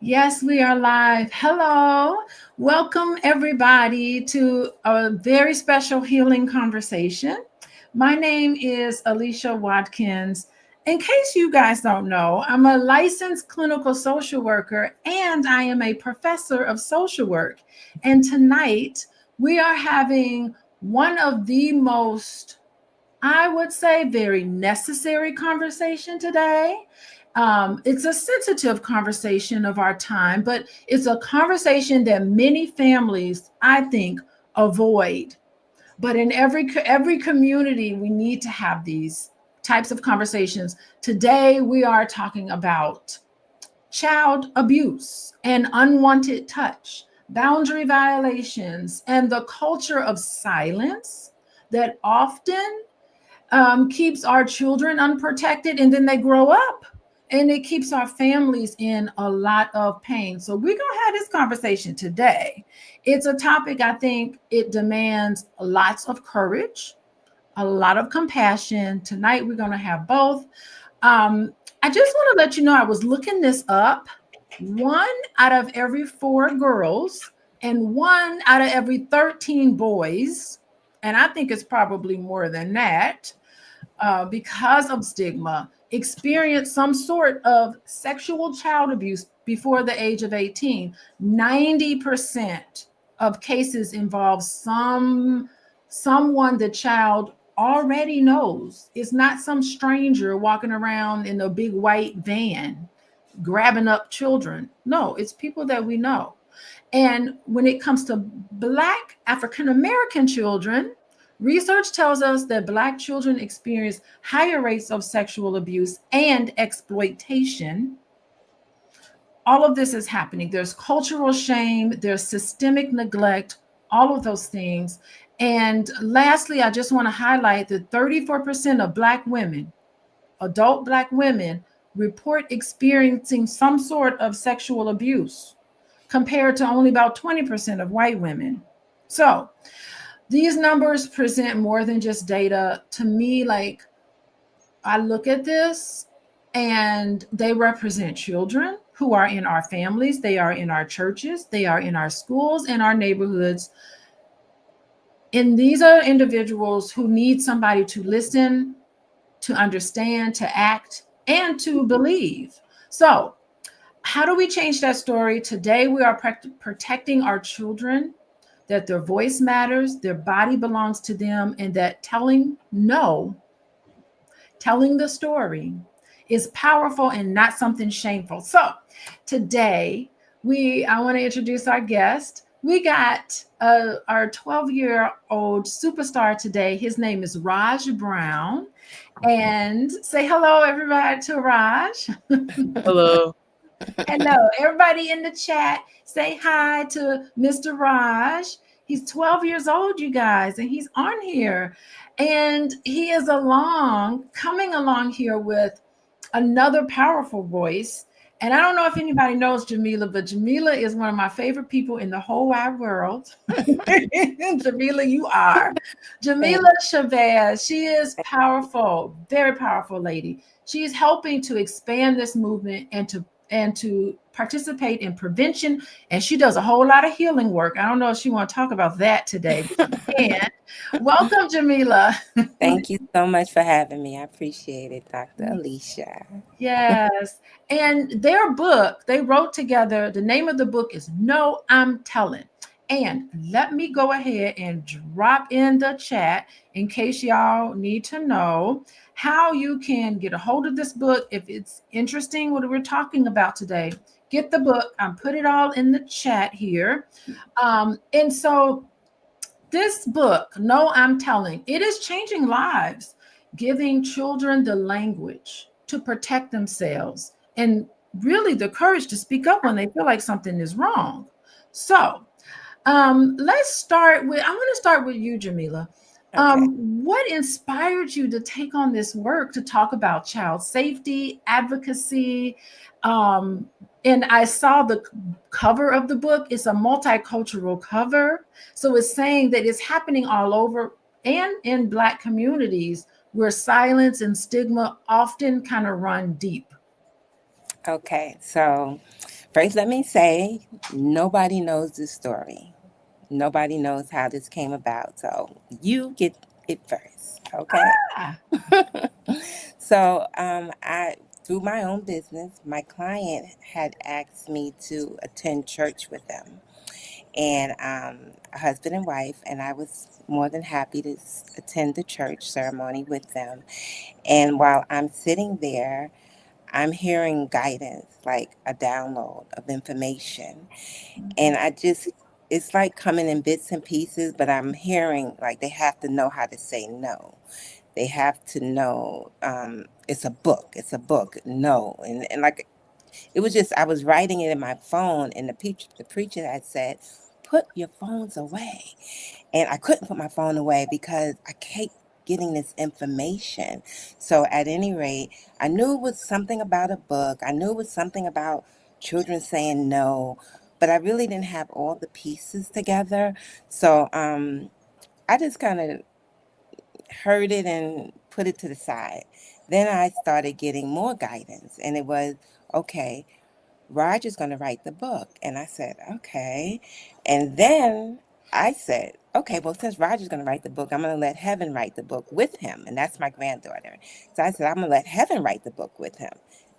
Yes, we are live. Hello. Welcome, everybody, to a very special healing conversation. My name is Alicia Watkins. In case you guys don't know, I'm a licensed clinical social worker and I am a professor of social work. And tonight we are having one of the most, I would say, very necessary conversation today. It's a sensitive conversation of our time, but it's a conversation that many families, I think, avoid. But in every community, we need to have these types of conversations. Today, we are talking about child abuse and unwanted touch, boundary violations, and the culture of silence that often keeps our children unprotected, and then they grow up and it keeps our families in a lot of pain. So we're going to have this conversation today. It's a topic I think it demands lots of courage, a lot of compassion. Tonight we're going to have both. I just want to let you know I was looking this up. 1 out of every 4 girls and 1 out of every 13 boys, and I think it's probably more than that, because of stigma, experience some sort of sexual child abuse before the age of 18. 90% of cases involve someone the child already knows. It's not some stranger walking around in a big white van grabbing up children. No, it's people that we know. And when it comes to Black African American children, research tells us that Black children experience higher rates of sexual abuse and exploitation. All of this is happening. There's cultural shame, there's systemic neglect, all of those things. And lastly, I just want to highlight that 34% of Black women, adult Black women, report experiencing some sort of sexual abuse, compared to only about 20% of white women. So these numbers present more than just data. To me, like, I look at this and they represent children who are in our families, they are in our churches, they are in our schools and our neighborhoods. And these are individuals who need somebody to listen, to understand, to act, and to believe. So, how do we change that story? Today, we are protecting our children, that their voice matters, their body belongs to them, and that telling the story is powerful and not something shameful. So today, I want to introduce our guest. We got our 12-year-old superstar today. His name is Raj Brown. And say hello, everybody, to Raj. Hello. Hello, everybody in the chat. Say hi to Mr. Raj. He's 12 years old, you guys, and he's on here. And he is coming along here with another powerful voice. And I don't know if anybody knows Jamillah, but Jamillah is one of my favorite people in the whole wide world. Jamillah, you are. Jamillah Shabazz, she is powerful, very powerful lady. She is helping to expand this movement and to participate in prevention. And she does a whole lot of healing work. I don't know if she want to talk about that today. And welcome, Jamillah. Thank you so much for having me. I appreciate it, Dr. Alicia. Yes. And their book, they wrote together, the name of the book is No, I'm Telling. And let me go ahead and drop in the chat in case y'all need to know how you can get a hold of this book. If it's interesting what we're talking about today, get the book. Put it all in the chat here. And so this book, No, I'm Telling, it is changing lives, giving children the language to protect themselves and really the courage to speak up when they feel like something is wrong. So let's start with, I want to start with you, Jamillah. Okay. What inspired you to take on this work to talk about child safety, advocacy? And I saw the cover of the book. It's a multicultural cover. So it's saying that it's happening all over and in Black communities where silence and stigma often kind of run deep. Okay, so First, let me say, nobody knows this story. Nobody knows how this came about. So you get it first, okay? Ah, So I through my own business, my client had asked me to attend church with them, and a husband and wife, and I was more than happy to attend the church ceremony with them. And while I'm sitting there, I'm hearing guidance, like a download of information. And it's like coming in bits and pieces, but I'm hearing like they have to know how to say no. They have to know it's a book, no. And like, it was just, I was writing it in my phone, and the preacher had said, put your phones away. And I couldn't put my phone away because I kept getting this information. So at any rate, I knew it was something about a book. I knew it was something about children saying no, but I really didn't have all the pieces together. So I just kind of heard it and put it to the side. Then I started getting more guidance, and it was, okay, Raj is going to write the book. And I said, okay. And then I said, okay, well, since Raj is going to write the book, I'm going to let Heaven write the book with him. And that's my granddaughter. So I said, I'm going to let Heaven write the book with him.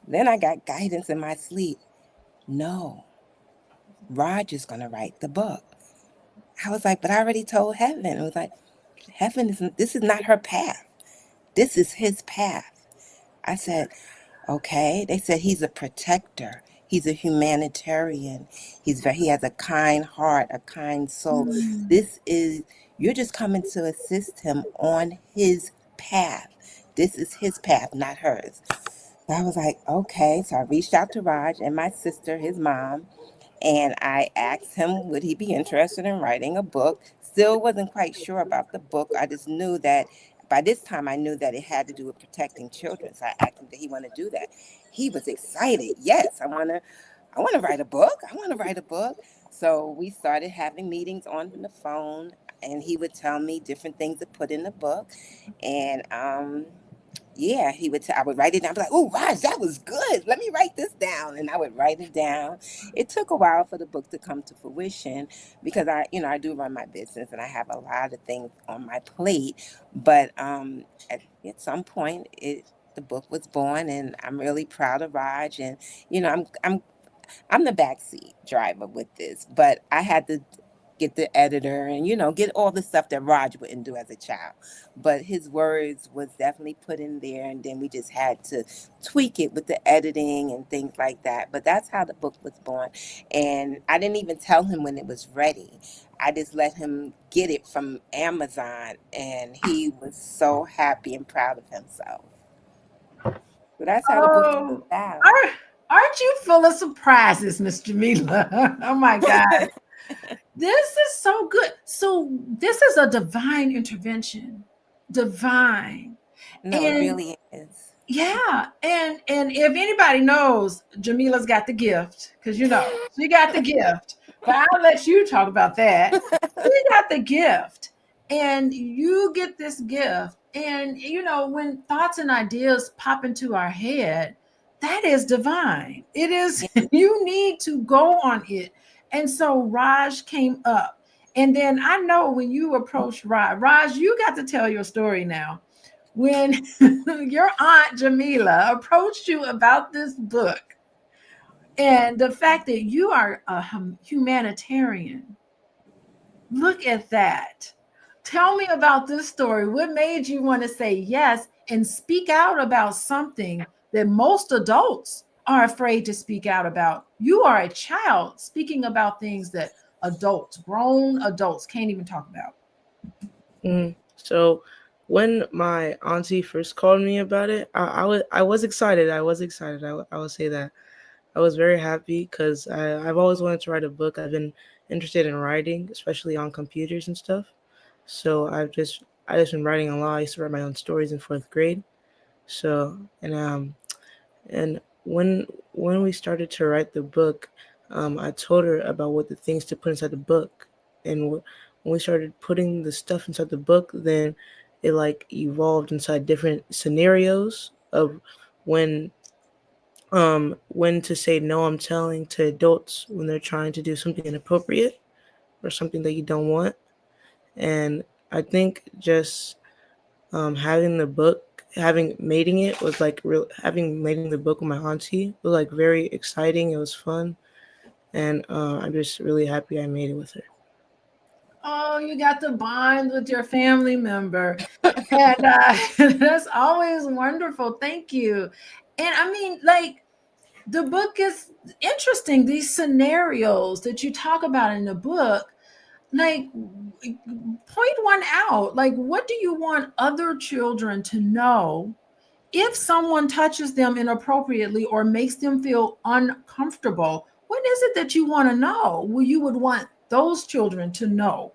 Then I got guidance in my sleep. No, Raj is going to write the book. I was like, but I already told Heaven. It was like, Heaven isn't, this is not her path. This is his path. I said, okay. They said he's a protector. He's a humanitarian. He has a kind heart, a kind soul. mm. This is, you're just coming to assist him on his path. This is his path, not hers. So I was like, okay. So I reached out to Raj and my sister, his mom, and I asked him, would he be interested in writing a book? Still wasn't quite sure about the book. I just knew that by this time I knew that it had to do with protecting children. So I asked him, did he want to do that? He was excited. Yes, I want to write a book. I want to write a book. So we started having meetings on the phone, and he would tell me different things to put in the book. And yeah, I would write it down. I'd be like, "Oh, Raj, that was good. Let me write this down." And I would write it down. It took a while for the book to come to fruition because I do run my business and I have a lot of things on my plate. But at some point, the book was born, and I'm really proud of Raj. And you know, I'm the backseat driver with this, but I had to get the editor and get all the stuff that Raj wouldn't do as a child. But his words was definitely put in there, and then we just had to tweak it with the editing and things like that. But that's how the book was born, and I didn't even tell him when it was ready. I just let him get it from Amazon, and he was so happy and proud of himself. So that's how the book came Oh, about. aren't you full of surprises, Miss Jamila? Oh my God. This is so good. So this is a divine intervention. Divine. No, it And really is. yeah, and if anybody knows, Jamila's got the gift because she got the gift. But I'll let you talk about that. She got the gift, and you get this gift, and when thoughts and ideas pop into our head, that is divine. It is. Yeah. You need to go on it, and so Raj came up, and then I know when you approached Raj, you got to tell your story now when your aunt Jamila approached you about this book and the fact that you are a humanitarian. Look at that. Tell me about this story. What made you want to say yes and speak out about something that most adults are afraid to speak out about? You are a child speaking about things that grown adults can't even talk about. So when my auntie first called me about it, I was excited. I was excited. I will say that I was very happy because I've always wanted to write a book. I've been interested in writing, especially on computers and stuff. So I just been writing a lot. I used to write my own stories in fourth grade. So and when we started to write the book, I told her about what the things to put inside the book, and when we started putting the stuff inside the book, then it like evolved inside different scenarios of when when to say no, I'm telling to adults when they're trying to do something inappropriate or something that you don't want. And I think just having the book, having mating it was like real. Having mating the book with my auntie was like very exciting. It was fun, and I'm just really happy I made it with her. Oh, you got to bond with your family member. And that's always wonderful. Thank you. And I mean, like, the book is interesting. These scenarios that you talk about in the book, like, point one out. Like, what do you want other children to know if someone touches them inappropriately or makes them feel uncomfortable? What is it that you want to know? Well, you would want those children to know.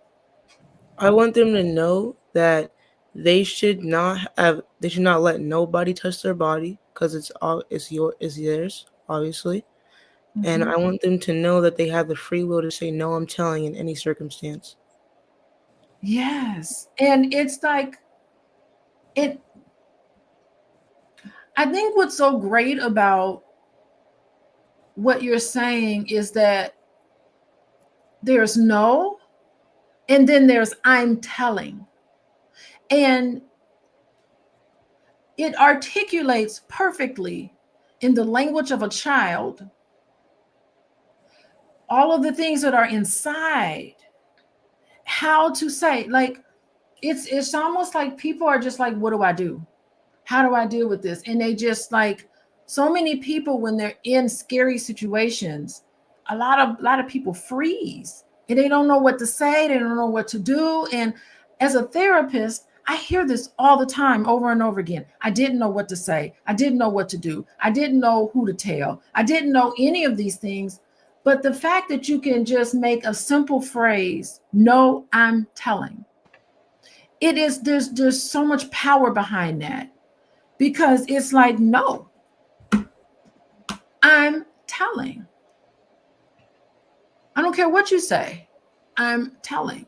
I want them to know that they should not let nobody touch their body because it's theirs, obviously. And Mhm. I want them to know that they have the free will to say no, I'm telling in any circumstance. Yes. And it's like, it, I think what's so great about what you're saying is that there's no, and then there's I'm telling. And it articulates perfectly in the language of a child all of the things that are inside, how to say, like, it's almost like people are just like, what do I do? How do I deal with this? And they just like, so many people when they're in scary situations, a lot of people freeze and they don't know what to say, they don't know what to do. And as a therapist, I hear this all the time over and over again. I didn't know what to say. I didn't know what to do. I didn't know who to tell. I didn't know any of these things. But the fact that you can just make a simple phrase, no, I'm telling, it is, there's so much power behind that, because it's like, no, I'm telling. I don't care what you say. I'm telling.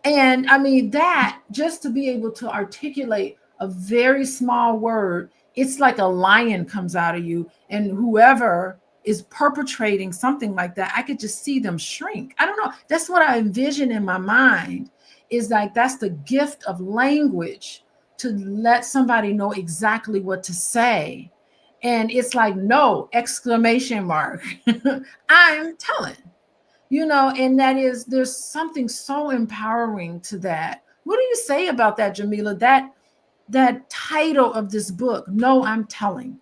And I mean, that just to be able to articulate a very small word, it's like a lion comes out of you. And whoever is perpetrating something like that, I could just see them shrink. I don't know. That's what I envision in my mind, is like, that's the gift of language, to let somebody know exactly what to say. And it's like, no, exclamation mark. I'm telling, and that is, there's something so empowering to that. What do you say about that, Jamillah? That title of this book, no, I'm telling.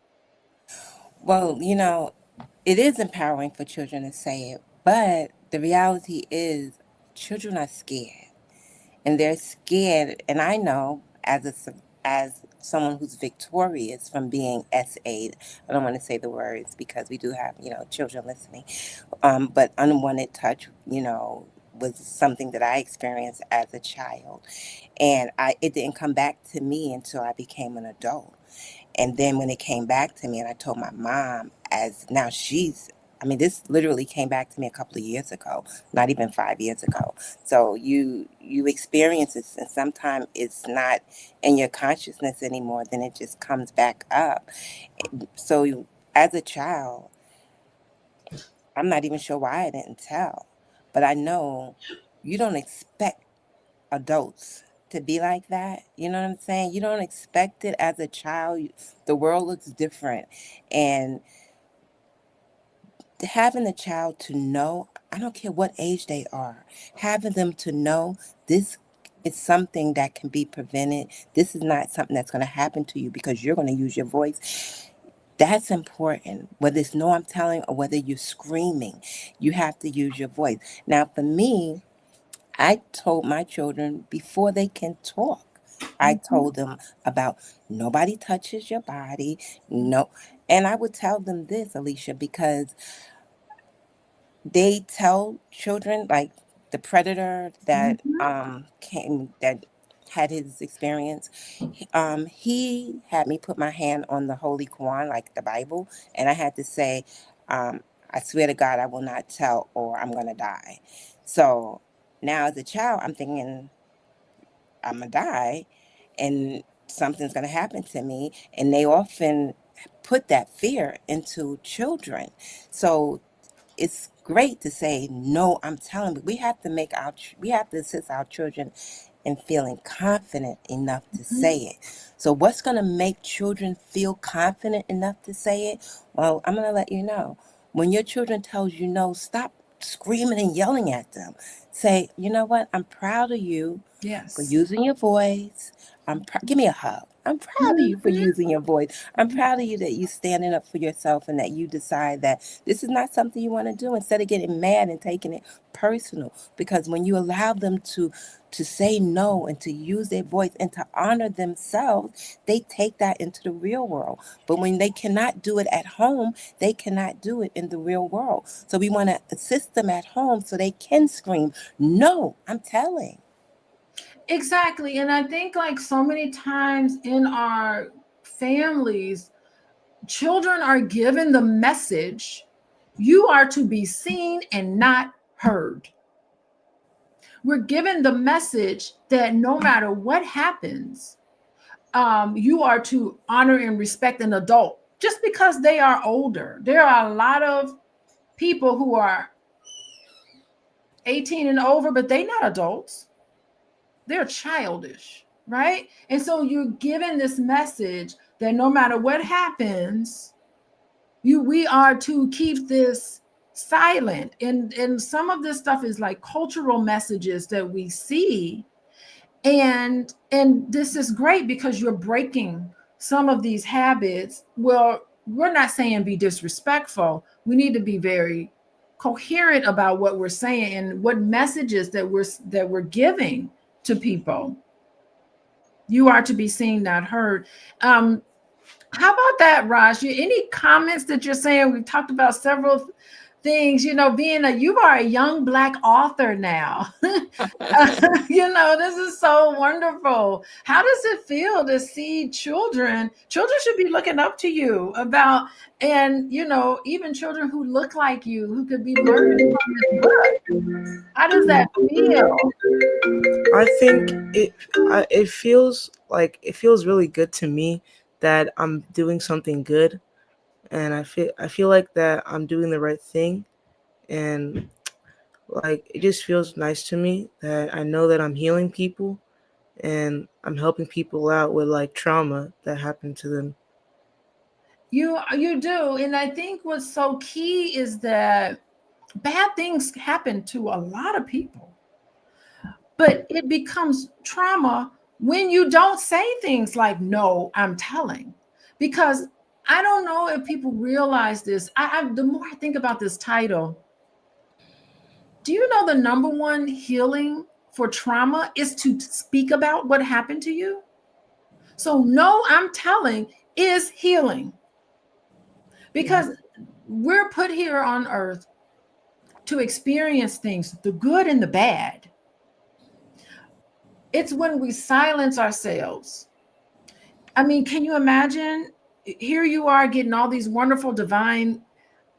Well, it is empowering for children to say it, but the reality is children are scared. And they're scared. And I know as someone who's victorious from being SA'd, I don't want to say the words because we do have children listening. But unwanted touch, was something that I experienced as a child, and it didn't come back to me until I became an adult. And then when it came back to me, and I told my mom, as now I mean, this literally came back to me a couple of years ago, not even 5 years ago. So you experience this, and sometimes it's not in your consciousness anymore. Then it just comes back up. So as a child, I'm not even sure why I didn't tell, but I know you don't expect adults to be like that. You know what I'm saying? You don't expect it as a child. The world looks different. And having a child to know, I don't care what age they are, having them to know this is something that can be prevented. This is not something that's going to happen to you because you're going to use your voice. That's important. Whether it's no, I'm telling, or whether you're screaming, you have to use your voice. Now, for me, I told my children before they can talk. I Mhm. told them about nobody touches your body. No. And I would tell them this, Alicia, because they tell children, like the predator that Mhm. that had his experience. He had me put my hand on the Holy Quran, like the Bible, and I had to say, um, I swear to God I will not tell or I'm gonna die. So now as a child I'm thinking I'm gonna die and something's gonna happen to me. And they often put that fear into children. So it's great to say no. I'm telling you, we have to assist our children in feeling confident enough to say it. So what's going to make children feel confident enough to say it? Well, I'm going to let you know. When your children tells you no, stop screaming and yelling at them. Say, you know what? I'm proud of you for Yes. using your voice. Give me a hug. I'm proud of you for Mhm. using your voice. I'm proud of you that you standing up for yourself and that you decide that this is not something you want to do, instead of getting mad and taking it personal. Because when you allow them to say no and to use their voice and to honor themselves, they take that into the real world. But when they cannot do it at home, they cannot do it in the real world. So we want to assist them at home so they can scream, no, I'm telling. Exactly. And I think like so many times in our families, children are given the message, you are to be seen and not heard. We're given the message that no matter what happens, you are to honor and respect an adult just because they are older. There are a lot of people who are 18 and over, but they're not adults. They're childish, right? And so you're given this message that no matter what happens, we are to keep this silent. And some of this stuff is like cultural messages that we see, and this is great because you're breaking some of these habits. Well, we're not saying be disrespectful. We need to be very coherent about what we're saying and what messages that we're giving to people. You are to be seen, not heard. How about that, Raj? Any comments that you're saying? We've talked about several things. You are a young Black author now. This is so wonderful. How does it feel to see children? Children should be looking up to you about, and even children who look like you, who could be learning from this book. How does that feel? I think it feels really good to me that I'm doing something good, and I feel like that I'm doing the right thing, and like it just feels nice to me that I know that I'm healing people and I'm helping people out with like trauma that happened to them. You do, and I think what's so key is that bad things happen to a lot of people, but it becomes trauma when you don't say things like, no, I'm telling. Because I don't know if people realize this. The more I think about this title, do you know the number one healing for trauma is to speak about what happened to you? So, no, I'm telling is healing, because we're put here on earth to experience things, the good and the bad. It's when we silence ourselves. I mean, can you imagine? Here you are getting all these wonderful divine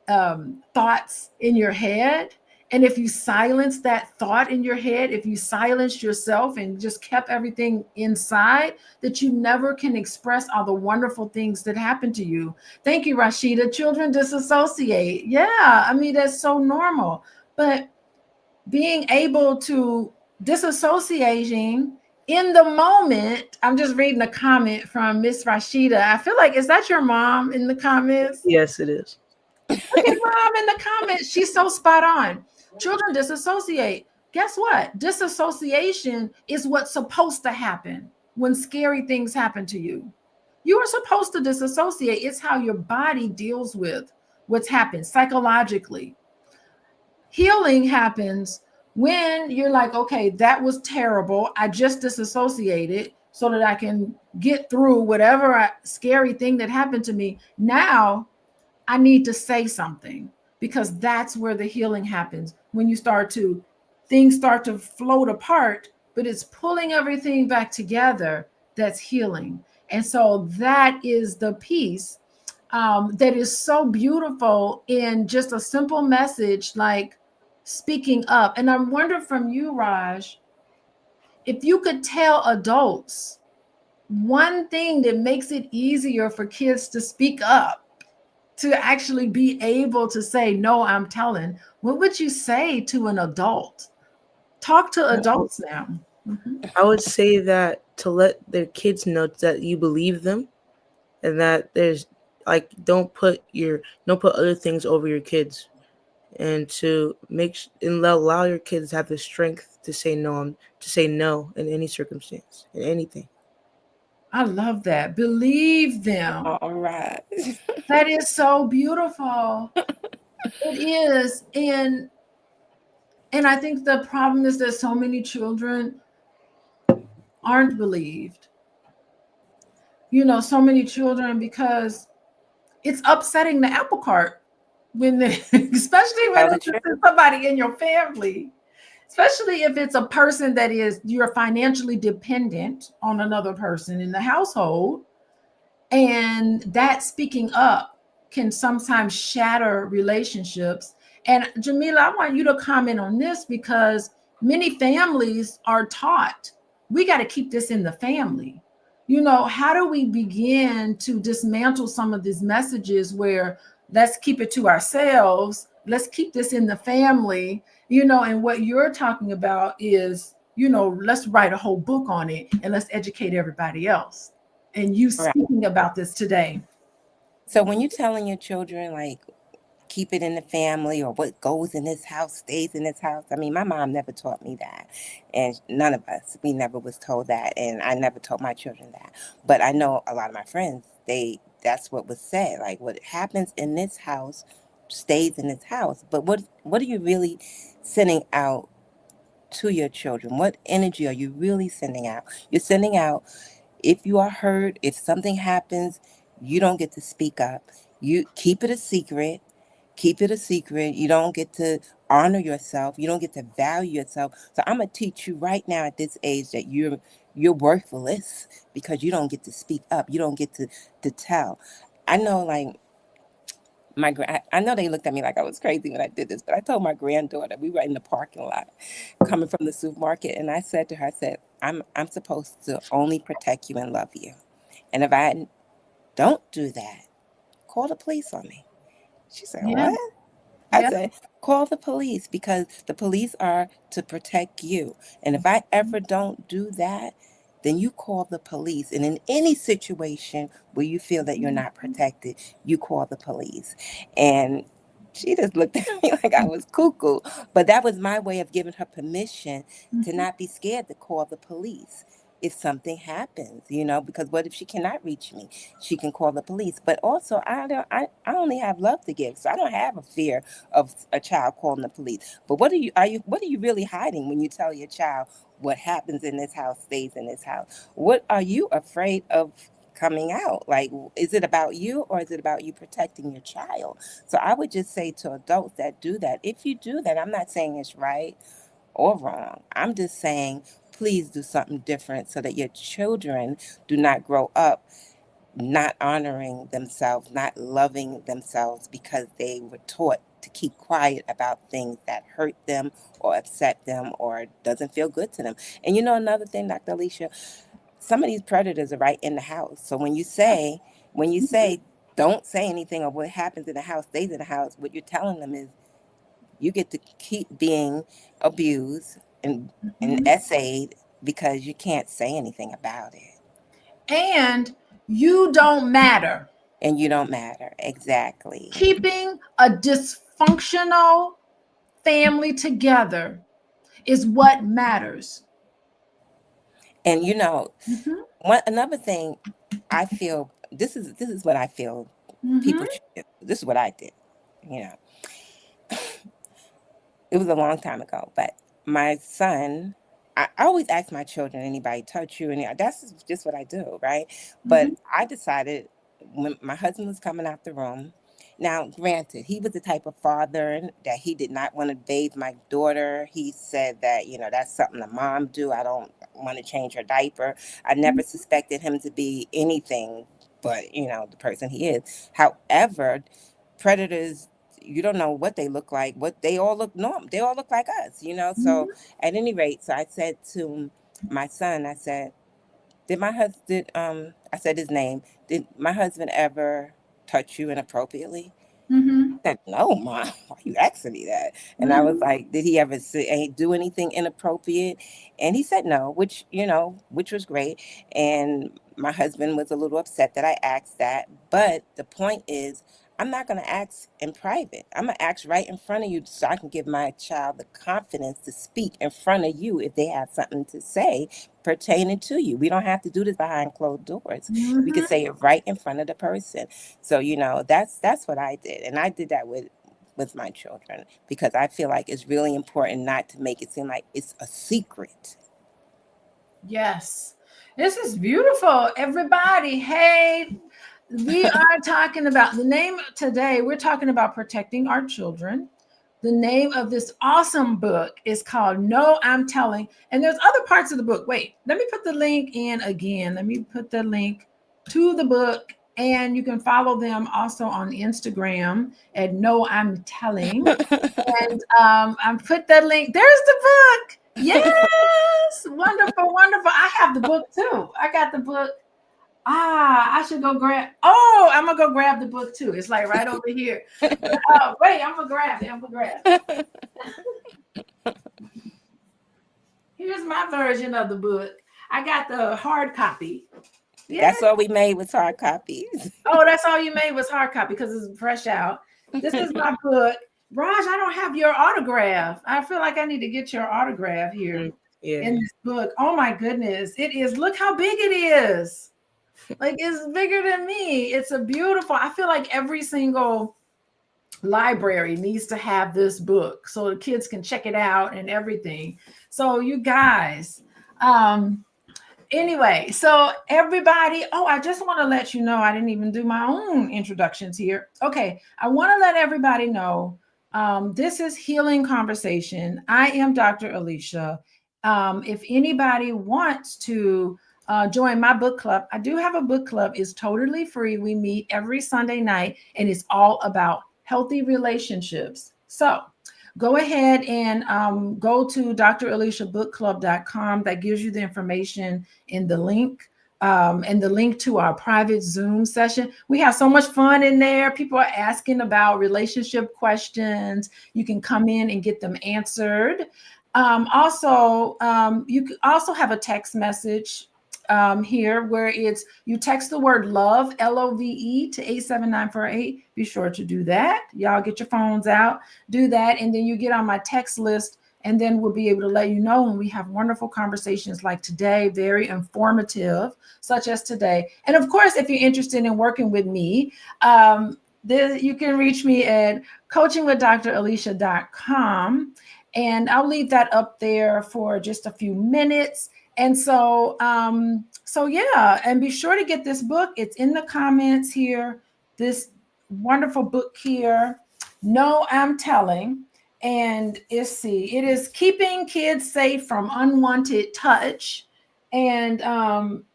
thoughts in your head. And if you silence that thought in your head, if you silenced yourself and just kept everything inside, that you never can express all the wonderful things that happen to you. Thank you, Rashida. Children disassociate. Yeah, I mean, that's so normal. But being able to disassociating in the moment. I'm just reading a comment from Miss Rashida. I feel like, is that your mom in the comments? Yes, it is. Look at mom in the comments. She's so spot on. Children disassociate. Guess what? Disassociation is what's supposed to happen when scary things happen to you. You are supposed to disassociate. It's how your body deals with what's happened psychologically. Healing happens when you're like, okay, that was terrible. I just disassociated so that I can get through whatever scary thing that happened to me. Now I need to say something, because that's where the healing happens. When things start to float apart, but it's pulling everything back together, that's healing. And so that is the piece that is so beautiful in just a simple message like speaking up. And I wonder from you, Raj, if you could tell adults one thing that makes it easier for kids to speak up, to actually be able to say, no, I'm telling, what would you say to an adult? Talk to adults now. Mhm. I would say that to let their kids know that you believe them, and that there's like don't put other things over your kids, and to and allow your kids to have the strength to say no, to say no in any circumstance, in anything. I love that. Believe them. All right. That is so beautiful. It is. And I think the problem is that so many children aren't believed. So many children, because it's upsetting the apple cart when they, especially when Tell the truth. it's somebody in your family, especially if it's a person that is you're financially dependent on another person in the household, and that speaking up can sometimes shatter relationships. And Jamillah, I want you to comment on this, because many families are taught we got to keep this in the family. How do we begin to dismantle some of these messages where let's keep it to ourselves, let's keep this in the family, and what you're talking about is, let's write a whole book on it and let's educate everybody else. And you Right. speaking about this today. So when you're telling your children, like, keep it in the family, or what goes in this house stays in this house. I mean, my mom never taught me that. And none of us, we never was told that. And I never told my children that. But I know a lot of my friends, that's what was said. Like, what happens in this house stays in this house. But what are you really sending out to your children? What energy are you really sending out? You're sending out, if you are hurt, if something happens, you don't get to speak up. You keep it a secret. Keep it a secret. You don't get to honor yourself. You don't get to value yourself. So I'm gonna teach you right now at this age that you're worthless because you don't get to speak up. You don't get to tell. I know, like, I know they looked at me like I was crazy when I did this, but I told my granddaughter, we were in the parking lot coming from the supermarket, and I said to her, I said, I'm supposed to only protect you and love you. And if I don't do that, call the police on me. She said, Yeah, what? I yeah. said, call the police, because the police are to protect you. And if I ever don't do that, then you call the police. And in any situation where you feel that you're not protected, you call the police. And she just looked at me like I was cuckoo. But that was my way of giving her permission to Mhm. not be scared to call the police if something happens, because what if she cannot reach me? She can call the police. But also, I only have love to give, so I don't have a fear of a child calling the police. But what are you really hiding when you tell your child what happens in this house stays in this house? What are you afraid of coming out? Like, is it about you, or is it about you protecting your child? So I would just say to adults that do that, if you do that, I'm not saying it's right or wrong. I'm just saying, please do something different so that your children do not grow up not honoring themselves, not loving themselves, because they were taught to keep quiet about things that hurt them or upset them or doesn't feel good to them. And another thing, Dr. Alicia, some of these predators are right in the house. So when you say don't say anything, or what happens in the house stays in the house, what you're telling them is you get to keep being abused and Mhm. essayed because you can't say anything about it. And you don't matter. And you don't matter. Exactly. Keeping a dysfunctional family together is what matters. And Mhm. another thing, I feel this is what I feel people Mhm. should do. This is what I did. You know, it was a long time ago, but my son, I always ask my children, anybody touch you? And that's just what I do, right? But Mhm. I decided when my husband was coming out the room, now granted, he was the type of father that he did not want to bathe my daughter. He said that, that's something a mom do. I don't want to change her diaper. I never suspected him to be anything but, the person he is. However, predators, you don't know what they look like, what they all look normal, they all look like us. So Mhm. at any rate, so I said to my son, I said, Did my husband, I said his name, did my husband ever touch you inappropriately? Mm-hmm. Said, no, Mom, why you asking me that? And I was Mm-hmm. like, did he ever do anything inappropriate? And he said no, which was great. And my husband was a little upset that I asked that. But the point is, I'm not going to ask in private. I'm going to ask right in front of you so I can give my child the confidence to speak in front of you if they have something to say pertaining to you. We don't have to do this behind closed doors. We could Mm-hmm. say it right in front of the person. So, that's what I did. And I did that with my children because I feel like it's really important not to make it seem like it's a secret. Yes. This is beautiful, everybody. Hey, we are talking about the name today. We're talking about protecting our children. The name of this awesome book is called No, I'm Telling. And there's other parts of the book. Wait, let me put the link in again. Let me put the link to the book. And you can follow them also on Instagram at No, I'm Telling. And I put that link. There's the book. Yes. Wonderful, wonderful. I have the book too. I got the book. I should go grab. Oh, I'm gonna go grab the book too. It's like right over here. Wait, I'm gonna grab it. I'm gonna grab it. Here's my version of the book. I got the hard copy. Yeah. That's all we made was hard copies. Oh, that's all you made was hard copy because it's fresh out. This is my book. Raj, I don't have your autograph. I feel like I need to get your autograph here in this book. Oh my goodness. It is. Look how big it is. Like it's bigger than me. It's a beautiful, I feel like every single library needs to have this book so the kids can check it out and everything. So you guys, anyway, so everybody, I just want to let you know, I didn't even do my own introductions here. Okay, I want to let everybody know this is Healing Conversation. I am Dr. Alicia. If anybody wants to join my book club, I do have a book club. It's totally free. We meet every Sunday night and it's all about healthy relationships. So go ahead and go to draliciabookclub.com. That gives you the information in the link and the link to our private Zoom session. We have so much fun in there. People are asking about relationship questions. You can come in and get them answered. Also, you could also have a text message here where you text the word love, LOVE, to 87948. Be sure to do that. Y'all get your phones out, do that, and then you get on my text list, and then we'll be able to let you know when we have wonderful conversations like today, very informative, such as today. And of course, if you're interested in working with me, you can reach me at coachingwithdralicia.com, and I'll leave that up there for just a few minutes. And so yeah, and be sure to get this book. It's in the comments here. This wonderful book here, No, I'm Telling. And it is Keeping Kids Safe from Unwanted Touch, and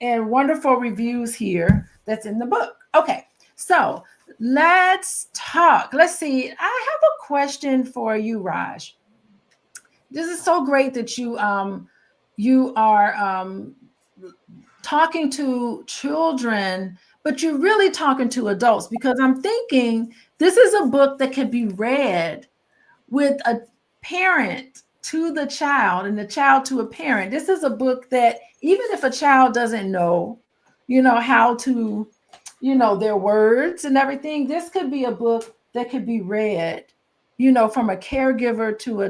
wonderful reviews here that's in the book. Okay, so let's talk. Let's see. I have a question for you, Raj. This is so great that you are talking to children, but you're really talking to adults, because I'm thinking this is a book that can be read with a parent to the child and the child to a parent. This is a book that even if a child doesn't know, how to, their words and everything, this could be a book that could be read, from a caregiver to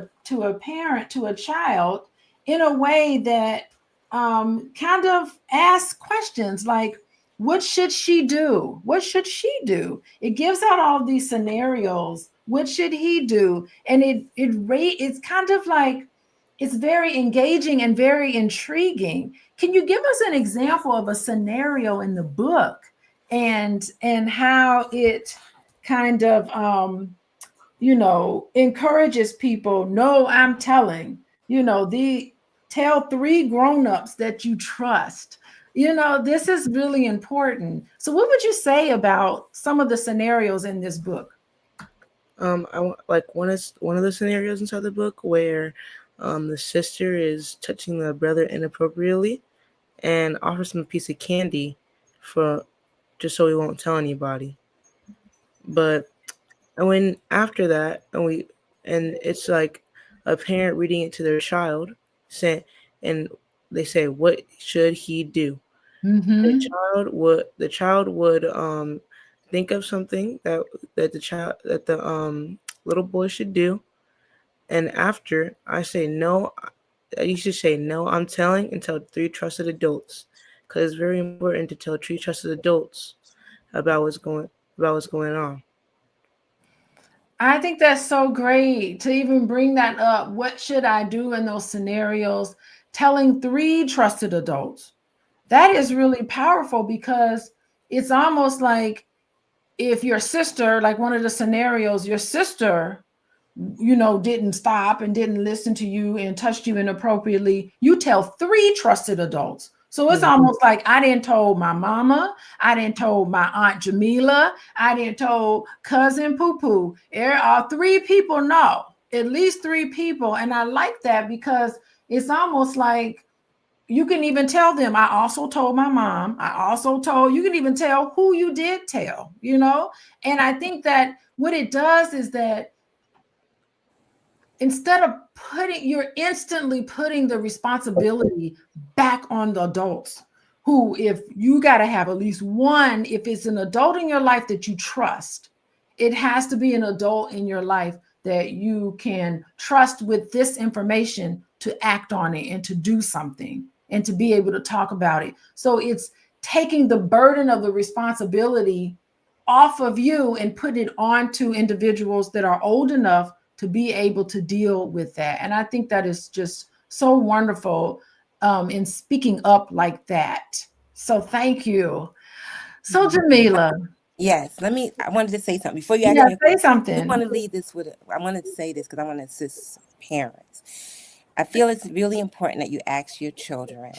a parent to a child in a way that kind of asks questions like, what should she do? What should she do? It gives out all these scenarios. What should he do? And it's kind of like, it's very engaging and very intriguing. Can you give us an example of a scenario in the book and how it kind of encourages people? No, I'm telling, tell 3 grown-ups that you trust. This is really important. So what would you say about some of the scenarios in this book? Like one of the scenarios inside the book where the sister is touching the brother inappropriately, and offers him a piece of candy for just so he won't tell anybody. But and when after that, and it's like a parent reading it to their child, say, and they say, "What should he do?" Mm-hmm. The child would think of something that the little boy should do, and after I say no, you should say no. I'm telling and tell three trusted adults, because it's very important to tell three trusted adults about what's going about what's going on. I think that's so great to even bring that up. What should I do in those scenarios? Telling three trusted adults. That is really powerful because it's almost like if your sister, like one of the scenarios, your sister, didn't stop and didn't listen to you and touched you inappropriately, you tell three trusted adults. So it's Mm. almost like I didn't told my mama, I didn't told my aunt Jamila, I didn't told cousin Poo Poo. There are three people know, at least three people. And I like that because it's almost like you can even tell them, I also told my mom, I also told, you can even tell who you did tell. And I think that what it does is that instead of you're instantly putting the responsibility back on the adults who, if you got to have at least one, if it's an adult in your life that you trust, it has to be an adult in your life that you can trust with this information to act on it and to do something and to be able to talk about it. So it's taking the burden of the responsibility off of you and put it onto individuals that are old enough to be able to deal with that. And I think that is just so wonderful in speaking up like that. So thank you. So Jamillah, Yes, I wanted to say something before you ask yeah, me a say question. I just something. want to leave this with, I wanted to say this because I want to assist parents. I feel it's really important that you ask your children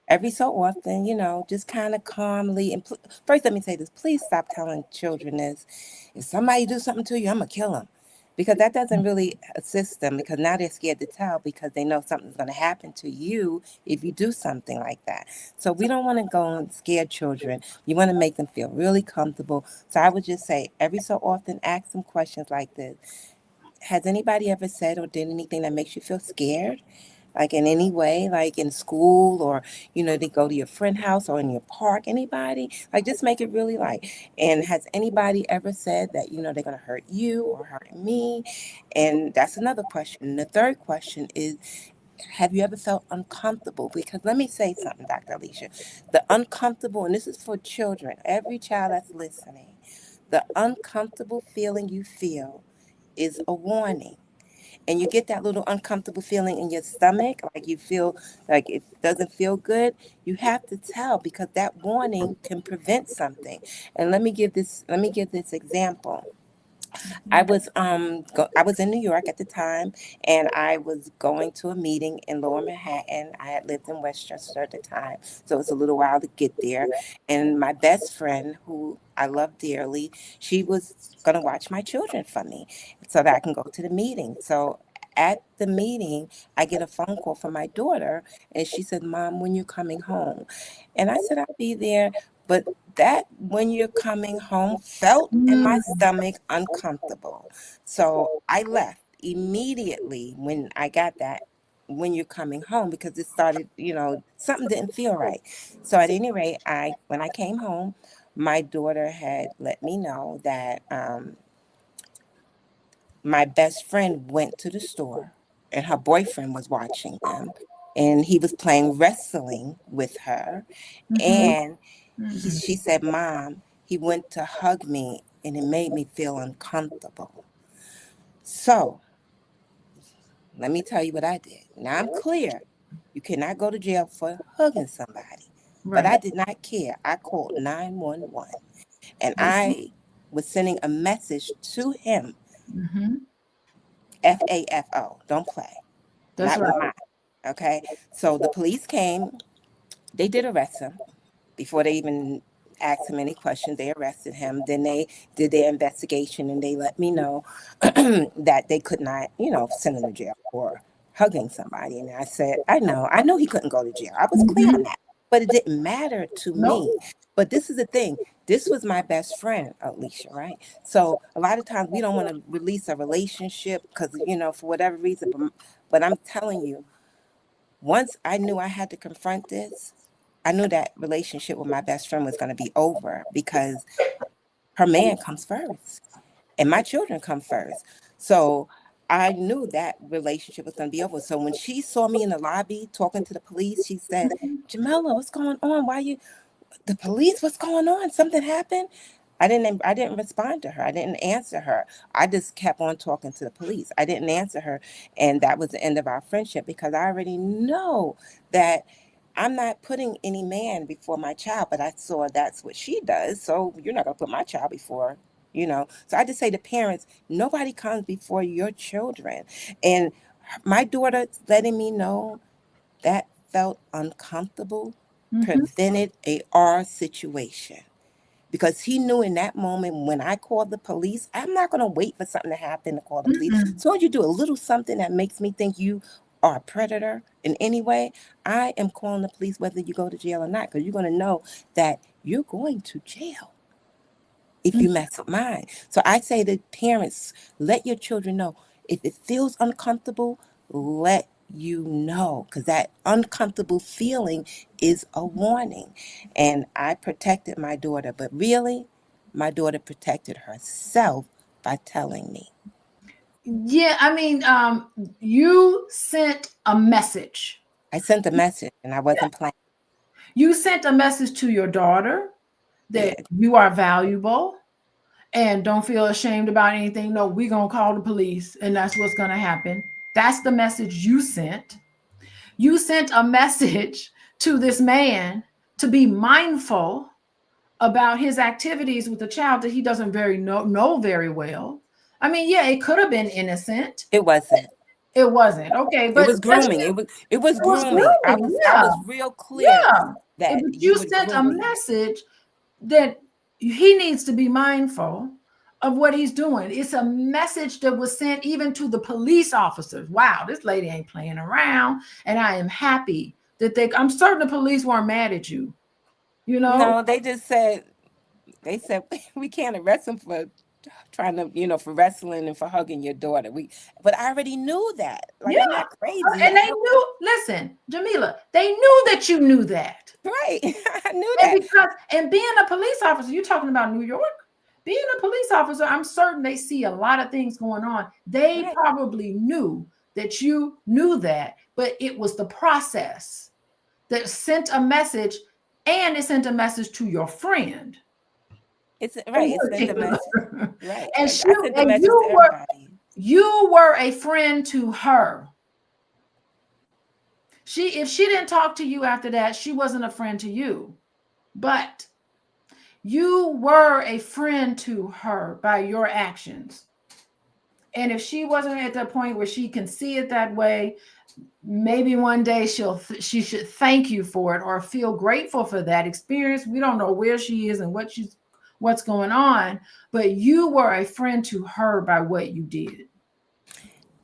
every so often, just kind of calmly. And first, let me say this: please stop telling children this. If somebody do something to you, I'm gonna kill them, because that doesn't really assist them. Because now they're scared to tell because they know something's gonna happen to you if you do something like that. So we don't want to go and scare children. We want to make them feel really comfortable. So I would just say every so often, ask them questions like this: has anybody ever said or did anything that makes you feel scared? Like in any way, like in school, or they go to your friend house or in your park, anybody? Like, just make it really like, and has anybody ever said that, they're gonna hurt you or hurt me? And that's another question. And the third question is, have you ever felt uncomfortable? Because let me say something, Dr. Alicia. The uncomfortable, and this is for children, every child that's listening, the uncomfortable feeling you feel is a warning. And you get that little uncomfortable feeling in your stomach, like you feel like it doesn't feel good, you have to tell, because that warning can prevent something. And let me give this example. I was in New York at the time, and I was going to a meeting in Lower Manhattan. I had lived in Westchester at the time, so it was a little while to get there. And my best friend, who I love dearly, she was gonna watch my children for me so that I can go to the meeting. So at the meeting, I get a phone call from my daughter, and she said, "Mom, when you coming home?" And I said, "I'll be there." But that "when you're coming home" felt in my Mm, stomach uncomfortable. So I left immediately when I got that "when you're coming home," because it started, something didn't feel right. So at any rate, when I came home, my daughter had let me know that my best friend went to the store and her boyfriend was watching them, and he was playing wrestling with her. mhm, And mhm. she said, "Mom, he went to hug me and it made me feel uncomfortable." So let me tell you what I did. Now I'm clear. You cannot go to jail for hugging somebody. But Right. I did not care. I called 911, and Mhm, I was sending a message to him: mhm. FAFO, don't play. That's Not with right. mine. Okay? So the police came, they did arrest him. Before they even asked him any questions, they arrested him. Then they did their investigation, and they let me know that they could not, send him to jail for hugging somebody. And I said, I know he couldn't go to jail. I was clear on Mhm. that. but it didn't matter to me. No. But this is the thing. This was my best friend, Alicia, right? So a lot of times we don't want to release a relationship because, for whatever reason. But I'm telling you, once I knew I had to confront this, I knew that relationship with my best friend was going to be over because her man comes first and my children come first. So I knew that relationship was going to be over. So when she saw me in the lobby talking to the police, she said, Jamillah, what's going on? The police, what's going on? Something happened? I didn't respond to her. I didn't answer her. I just kept on talking to the police. I didn't answer her. And that was the end of our friendship because I already know that I'm not putting any man before my child, but I saw that's what she does. So you're not going to put my child before. So I just say to parents, nobody comes before your children. And my daughter letting me know that felt uncomfortable, Mm-hmm. prevented a R situation because he knew in that moment when I called the police, I'm not going to wait for something to happen to call the police. Mm-mm. As soon as you do a little something that makes me think you are a predator in any way, I am calling the police whether you go to jail or not because you're going to know that you're going to jail if you mess with mine. So I say to parents, let your children know if it feels uncomfortable, let you know, because that uncomfortable feeling is a warning. And I protected my daughter, but really, my daughter protected herself by telling me. Yeah, I mean, you sent a message. I sent a message and I wasn't playing. You sent a message to your daughter that Yeah, you are valuable and don't feel ashamed about anything. No, we're going to call the police and that's what's going to happen. That's the message you sent. You sent a message to this man to be mindful about his activities with a child that he doesn't know very well. I mean, yeah, it could have been innocent. it wasn't. It wasn't. Okay, It but was grooming. It was it was grooming. I grooming. was I Yeah. was real clear Yeah. that But you you were sent a grooming. message that he needs to be mindful of what he's doing. It's a message that was sent even to the police officers. Wow, this lady ain't playing around. And I am happy that I'm certain the police weren't mad at you, you know? No, they said we can't arrest him for trying to, for wrestling and for hugging your daughter. But I already knew that. Like, Yeah. I'm not crazy. And they knew, listen, Jamillah, they knew that you knew that. Right. I knew And that. being a police officer, you're talking about New York, being a police officer, I'm certain they see a lot of things going on. They Right. probably knew that you knew that, but it was the process that sent a message, and it sent a message to your friend It's in right. It sent a particular. message. Right. And I sent the message to you were everybody. a friend to her. If she didn't talk to you after that, she wasn't a friend to you. But you were a friend to her by your actions. And if she wasn't at the point where she can see it that way, maybe one day she should thank you for it or feel grateful for that experience. We don't know where she is and what's going on, but you were a friend to her by what you did.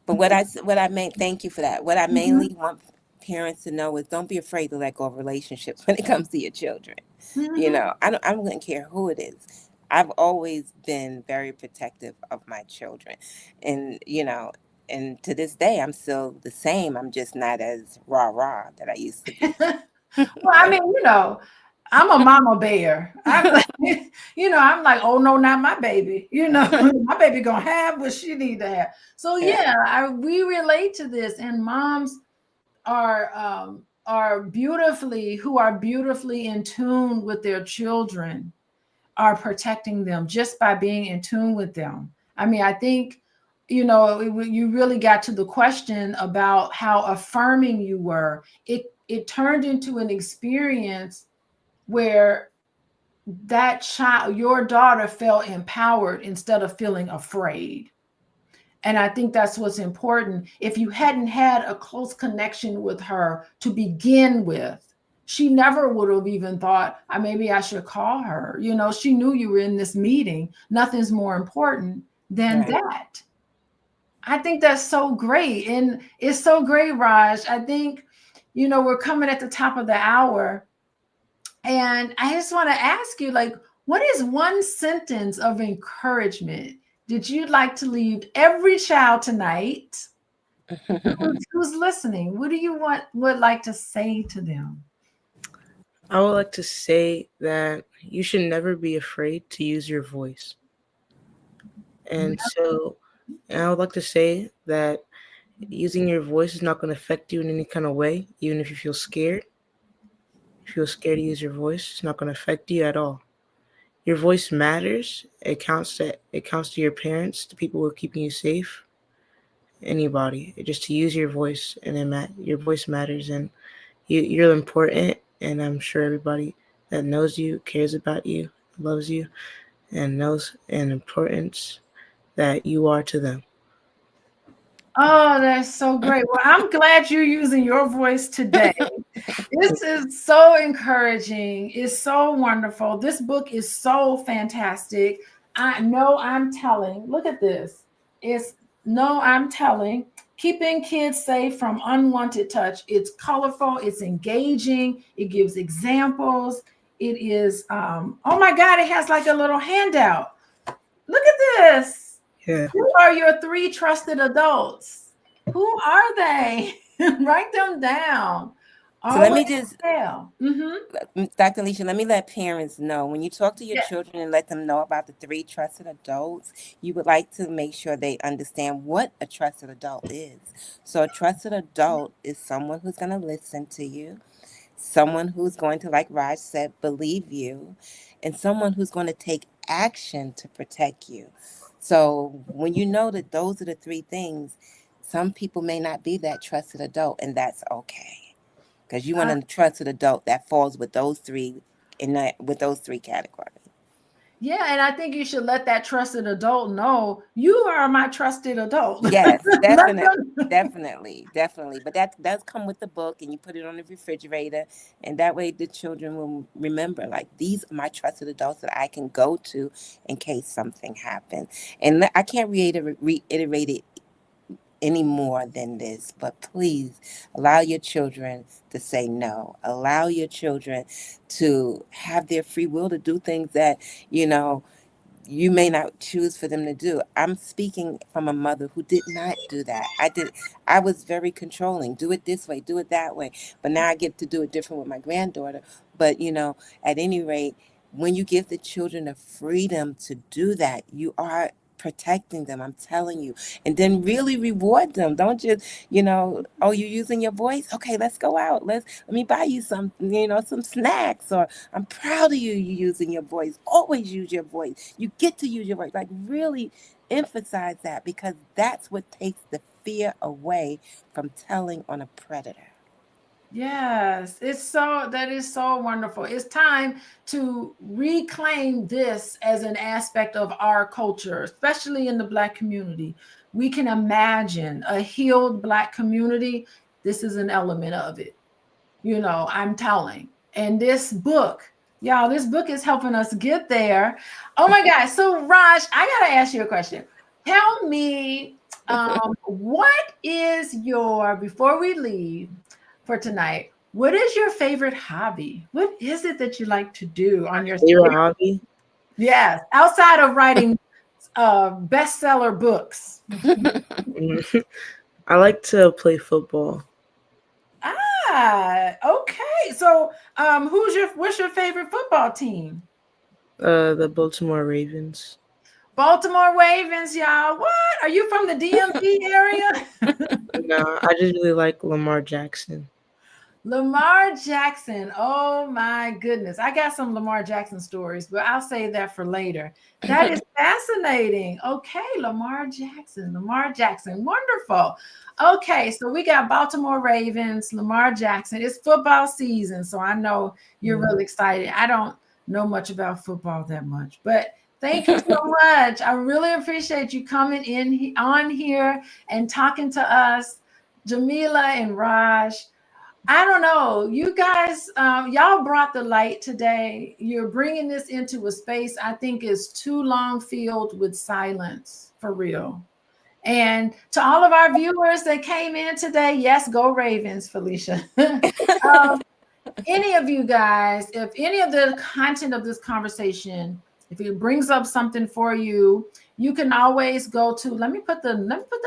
But what I meant, thank you for that. What I Mhm. mainly want parents to know is don't be afraid to let go of relationships when it comes to your children. Mhm. I don't care who it is. I've always been very protective of my children. And to this day I'm still the same. I'm just not as rah-rah that I used to be. Well, I mean, I'm a mama bear. I'm like, I'm like, oh no, not my baby. My baby gonna have what she need to have. So Yeah. yeah, we relate to this, and moms are beautifully in tune with their children, are protecting them just by being in tune with them. I mean, I think you really got to the question about how affirming you were. It turned into an experience where that child, your daughter, felt empowered instead of feeling afraid. And I think that's what's important. If you hadn't had a close connection with her to begin with, she never would have even thought, maybe I should call her. She knew you were in this meeting. Nothing's more important than Right. that. I think that's so great. And it's so great, Raj. I think, we're coming at the top of the hour. And I just want to ask you, like, what is one sentence of encouragement that you'd like to leave every child tonight who's listening? What do you would like to say to them? I would like to say that you should never be afraid to use your voice. And so, and I would like to say that using your voice is not going to affect you in any kind of way, even if you feel scared. If you feel scared to use your voice, it's not going to affect you at all. Your voice matters. It counts to your parents, the people who are keeping you safe, anybody. Just to use your voice, and your voice matters, and you're important. And I'm sure everybody that knows you, cares about you, loves you, and knows an importance that you are to them. Oh, that's so great. Well, I'm glad you're using your voice today. This is so encouraging. It's so wonderful. This book is so fantastic. I know I'm telling. Look at this. It's no, I'm telling. Keeping kids safe from unwanted touch. It's colorful, it's engaging, it gives examples. It is oh my God, it has like a little handout. Look at this. Yeah. Who are your three trusted adults? Who are they? Write them down. So let Always me just, tell. Dr. Alicia, let me let parents know when you talk to your Yeah. children and let them know about the three trusted adults, you would like to make sure they understand what a trusted adult is. So, a trusted adult is someone who's going to listen to you, someone who's going to, like Raj said, believe you, and someone who's going to take action to protect you. So, when you know that those are the three things, some people may not be that trusted adult, and that's okay because you want a trusted adult that falls with those three with those three categories. Yeah, and I think you should let that trusted adult know you are my trusted adult. Yes, Let definitely, them. definitely. But that does come with the book, and you put it on the refrigerator, and that way the children will remember, like, these are my trusted adults that I can go to in case something happens. And I can't reiterate it any more than this, but please allow your children to say no. Allow your children to have their free will to do things that, you know, you may not choose for them to do. I'm speaking from a mother who did not do that. I was very controlling. Do it this way, do it that way. But now I get to do it different with my granddaughter. But at any rate, when you give the children the freedom to do that, you are protecting them. I'm telling you. And then really reward them. Don't just, oh, you're using your voice? Okay, let's go out. Let me buy you some, some snacks, or I'm proud of you using your voice. Always use your voice. You get to use your voice. Like, really emphasize that, because that's what takes the fear away from telling on a predator. Yes, that is so wonderful. It's time to reclaim this as an aspect of our culture, especially in the Black community. We can imagine a healed Black community. This is an element of it. I'm telling. And this book, y'all, this book is helping us get there. Oh my God. So, Raj, I got to ask you a question. Tell me, what is before we leave for tonight, what is your favorite hobby? What is it that you like to do on your Favorite hobby? Yes, outside of writing bestseller books. I like to play football. Okay. So, what's your favorite football team? The Baltimore Ravens. Baltimore Ravens, y'all. What? Are you from the DMV area? No, I just really like Lamar Jackson. Lamar Jackson. Oh my goodness. I got some Lamar Jackson stories, but I'll save that for later. That is fascinating. Okay, Lamar Jackson. Lamar Jackson. Wonderful. Okay, so we got Baltimore Ravens, Lamar Jackson. It's football season, so I know you're really excited. I don't know much about football that much, but thank you so much. I really appreciate you coming on here and talking to us, Jamillah and Raj. I don't know. You guys, y'all brought the light today. You're bringing this into a space I think is too long filled with silence, for real. And to all of our viewers that came in today, yes, go Ravens, Felicia. any of you guys, if any of the content of this conversation, if it brings up something for you, you can always go to, let me put the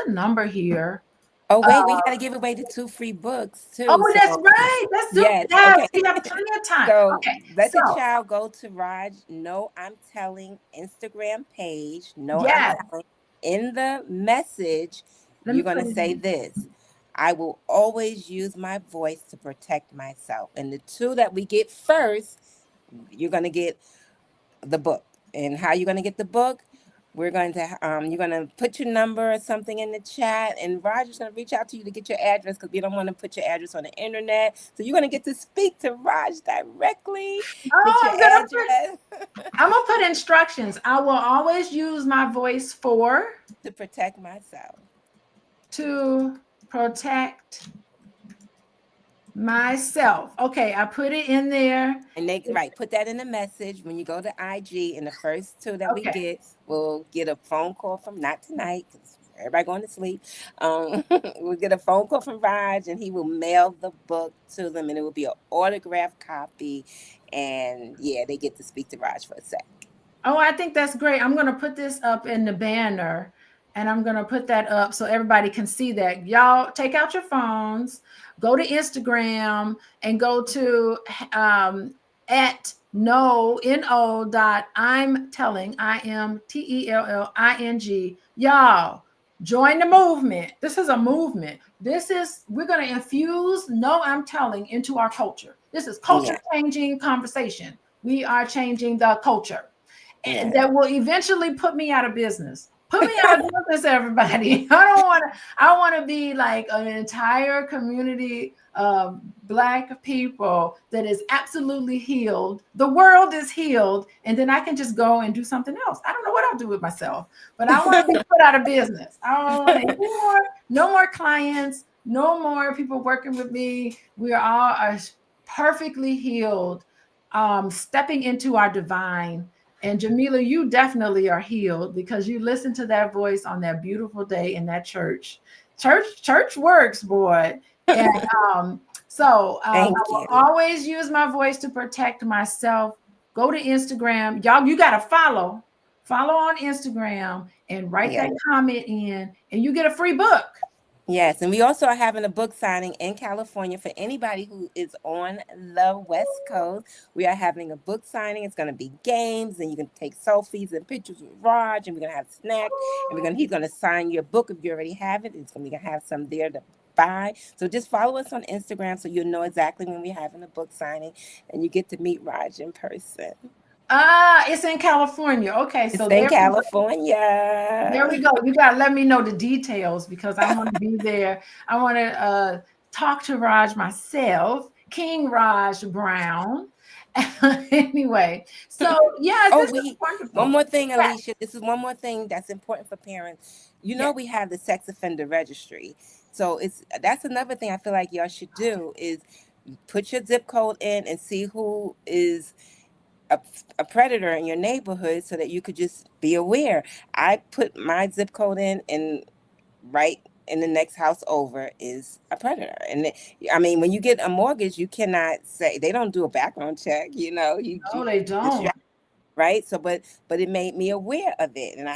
number here. Oh, wait, we got to give away the 2 free books too. Oh, that's So, right. Let's do yes, that. okay. We have plenty of time. So Okay. let the So, child go to Raj. No, I'm telling Instagram page. No, I'm yes. telling in the message. Let me You're going put to it say in. this. I will always use my voice to protect myself. And the 2 that we get first, you're going to get the book. And how you're going to get the book? We're going to you're going to put your number or something in the chat, and Roger's going to reach out to you to get your address, because we don't want to put your address on the internet. So you're going to get to speak to Raj directly, get Oh, your address. I'm gonna put instructions. I will always use my voice To protect myself. to protect myself. Okay, I put it in there. And they put that in the message when you go to IG. And the first 2 that we Okay. get will get a phone call from, not tonight, because everybody going to sleep. We'll get a phone call from Raj, and he will mail the book to them, and it will be an autographed copy. And yeah, they get to speak to Raj for a sec. Oh, I think that's great. I'm gonna put this up in the banner, and I'm gonna put that up so everybody can see that. Y'all take out your phones, go to Instagram, and go to at no dot I'm telling, IMTELLING. Y'all join the movement. This is a movement. We're gonna infuse No I'm Telling into our culture. This is culture changing conversation. We are changing the culture. And that will eventually put me out of business. Put me out of business, everybody. I want to be like an entire community of Black people that is absolutely healed. The world is healed. And then I can just go and do something else. I don't know what I'll do with myself, but I want to be put out of business. I don't want no more clients, no more people working with me. We are perfectly healed, stepping into our divine. And Jamillah, you definitely are healed because you listened to that voice on that beautiful day in that church. Church works, boy. And I will always use my voice to protect myself. Go to Instagram. Y'all, you got to follow on Instagram and write that comment in, and you get a free book. Yes, and we also are having a book signing in California for anybody who is on the West Coast. We are having a book signing. It's going to be games, and you can take selfies and pictures with Raj, and we're going to have snacks, and he's going to sign your book if you already have it. It's going to have some there to buy. So just follow us on Instagram so you'll know exactly when we're having a book signing, and you get to meet Raj in person. It's in California. Okay, so it's in California. There we go. You got to let me know the details because I want to be there. I want to talk to Raj myself, King Raj Brown. Anyway, so yes. Oh, wait. One more thing, Alicia. This is one more thing that's important for parents. We have the sex offender registry. So that's another thing I feel like y'all should do is put your zip code in and see who is a predator in your neighborhood so that you could just be aware. I put my zip code in, and right in the next house over is a predator. And when you get a mortgage, you cannot say, they don't do a background check, No, they don't. Right. So, but it made me aware of it. And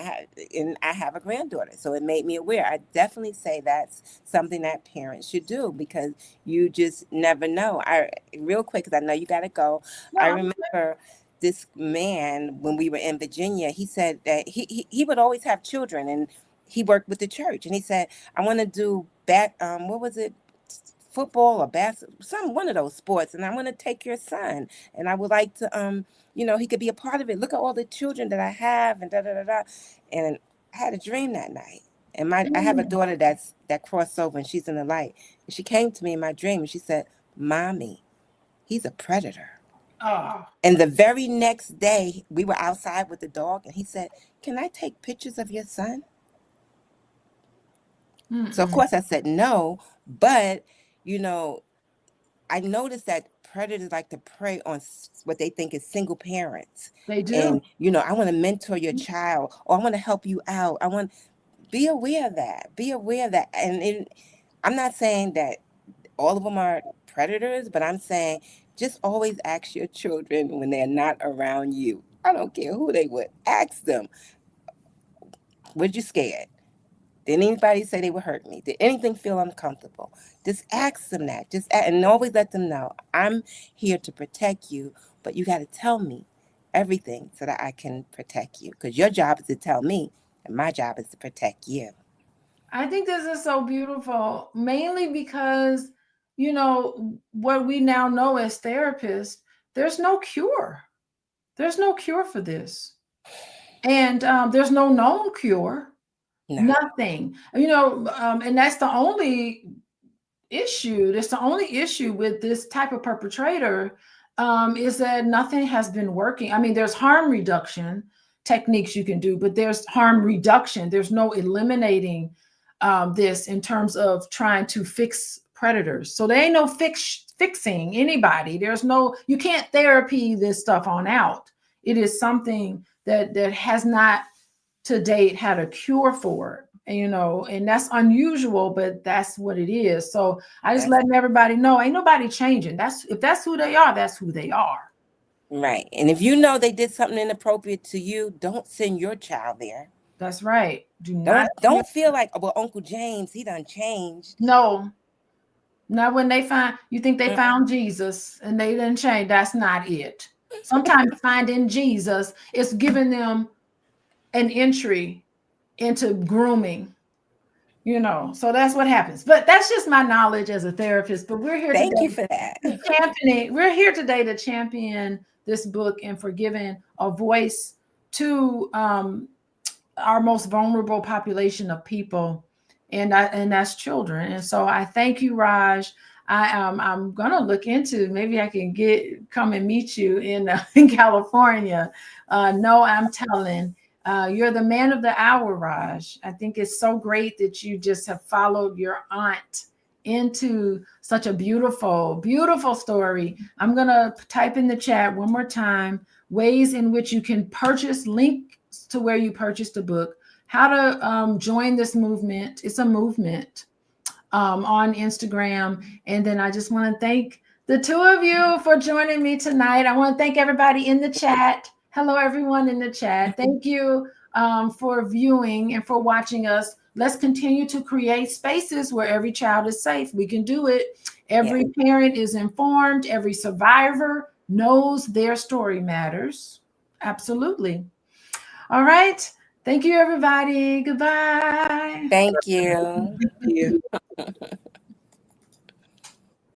I have a granddaughter. So it made me aware. I definitely say that's something that parents should do because you just never know. Real quick, because I know you got to go. No, I remember this man, when we were in Virginia, he said that he would always have children, and he worked with the church. And he said, I want to do what was it? Football or basketball, one of those sports, and I want to take your son, and I would like to, he could be a part of it. Look at all the children that I have, and da da da da. And I had a dream that night, and I have a daughter that crossed over, and she's in the light. And she came to me in my dream, and she said, "Mommy, he's a predator." Oh. And the very next day, we were outside with the dog, and he said, "Can I take pictures of your son?" So of course I said no, but I noticed that predators like to prey on what they think is single parents. They do. And I want to mentor your child, or I want to help you out. Be aware of that. Be aware of that. And I'm not saying that all of them are predators, but I'm saying Just always ask your children when they're not around you. I don't care who they would. Ask them, were you scared? Did anybody say they would hurt me? Did anything feel uncomfortable? Just ask them that. And always let them know, I'm here to protect you, but you got to tell me everything so that I can protect you. Because your job is to tell me, and my job is to protect you. I think this is so beautiful, mainly because, what we now know as therapists, there's no cure. There's no cure for this. And there's no known cure. No. Nothing. And that's the only issue. That's the only issue with this type of perpetrator, is that nothing has been working. I mean, there's harm reduction techniques you can do, but there's harm reduction. There's no eliminating this in terms of trying to fix predators. So there ain't no fixing anybody. You can't therapy this stuff on out. It is something that has not to date had a cure for it, and that's unusual, but that's what it is. So I just letting everybody know, ain't nobody changing. If that's who they are, that's who they are. Right. And if you know they did something inappropriate to you, don't send your child there. That's right. Don't feel like, well, Uncle James, he done changed. No. Not when you think they found Jesus and they didn't change. That's not it. Sometimes finding Jesus is giving them an entry into grooming, so that's what happens. But that's just my knowledge as a therapist. But we're here Thank you for that. We're here today to champion this book and for giving a voice to our most vulnerable population of people, and that's children. And so I thank you, Raj. I'm gonna look into, maybe I can come and meet you in California. No, I'm telling. You're the man of the hour, Raj. I think it's so great that you just have followed your aunt into such a beautiful, beautiful story. I'm going to type in the chat one more time, ways in which you can purchase, links to where you purchased the book, how to join this movement. It's a movement on Instagram. And then I just want to thank the two of you for joining me tonight. I want to thank everybody in the chat. Hello, everyone in the chat. Thank you for viewing and for watching us. Let's continue to create spaces where every child is safe. We can do it. Every parent is informed. Every survivor knows their story matters. Absolutely. All right. Thank you, everybody. Goodbye. Thank you. Thank you.